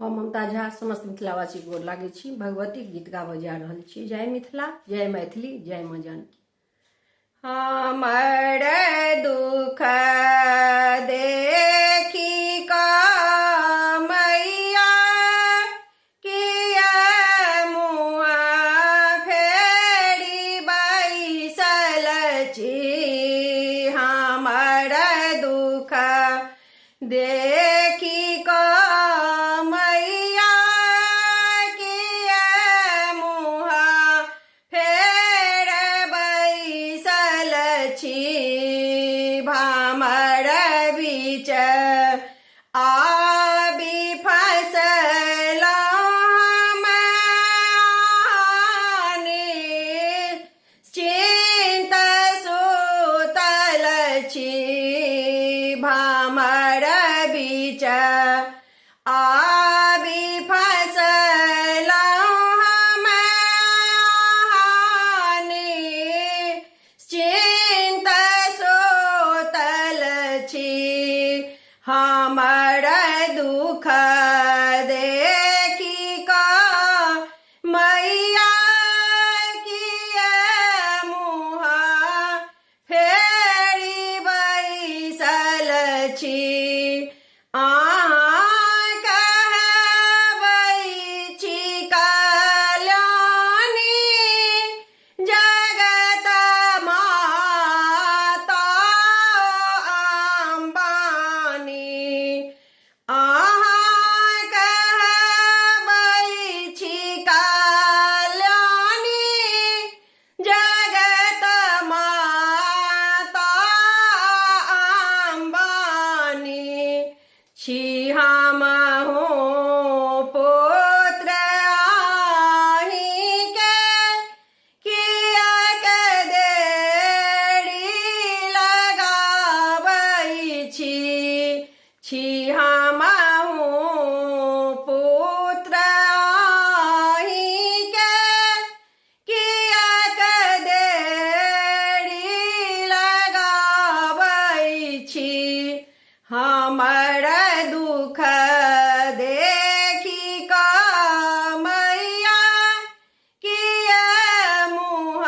हम ममता झा समस्त मिथिलावासी गोर लागै छी। भगवती गीत गाबऽ जा रहल छी। जय मिथिला, जय मैथिली, जय माँ जानकी। हमर दुख देखी कऽ मैया किया मुँह फेरी बैसल छी। हमर दुख देखी कऽ मैया किया मुँह फेर बैसल छी। भामर बीच आबि फँसलहुँ हम निश्चिन्त सुतल छी। भामर बीच आबि फँसलहुँ हम निश्चिन्त सुतल छी। हमर दुख देखी कऽ मैया किया मुँह फेरी बैसल छी। अहाँ कहबै छी कल्याणी जगत माता अम्बानी। अहाँ कहबै छी कल्याणी जगत माता अम्बानी। छी हमहु पुत्र अहींके कियाक देरी लगाबै छी हमहु पुत्र अहींके कियाक देरी लगाबै छी। हमर दुख देखी कऽ मैया किया मुँह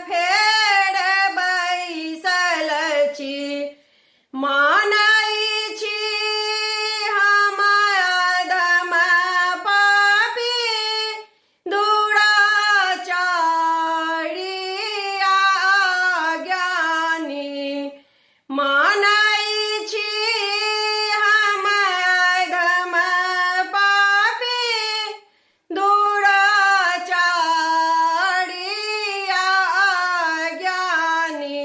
फेर बैसल छी। मानै छी हम अधम पापी दुराचारी अज्ञानी। मानै छी हम अधम पापी दुराचारी अज्ञानी।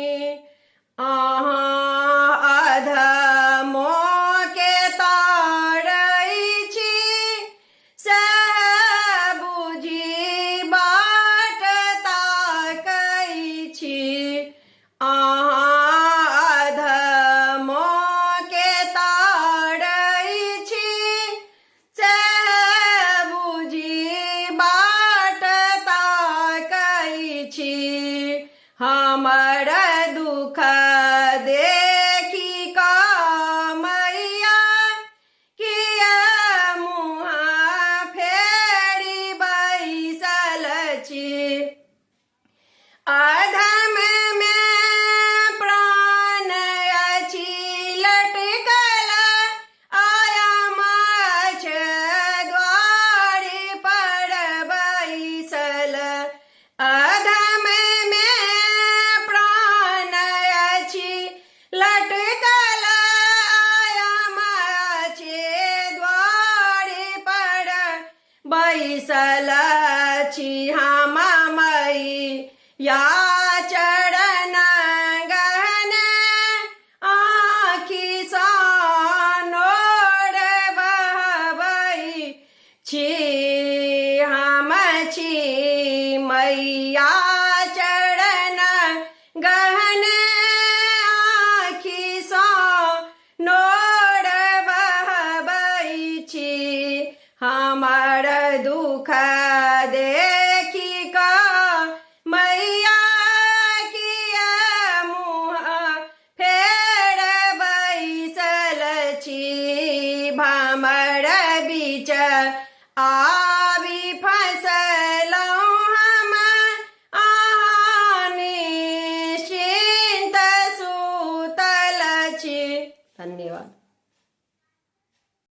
अहाँ अधमों के तारै छी सएह बुझि बाट ताकै छी। अहाँ अधमों के तारै छी सएह बुझि बाट ताकै छी। हमर दुख देखी कऽ मैया किया मुँह फेरी बैसल छी। अधम में प्राण अछि लटकल आया माछ द्वारि पर बैसल। अधम में प्राण अछि लटकल आया माछ द्वारि पर बैसल छी। हम मैया चरण गहन आँखि सँ नोर बहबै छी। हम छी मैया चरण गहन आँखि सँ नोर बहबै छी। हमर दुख देखी कऽ मैया किया मुँह फेर बैसल छी। भामर बीच बीच आबि फसलहुँ हम आहानि निश्चिंत सुतल छी। धन्यवाद।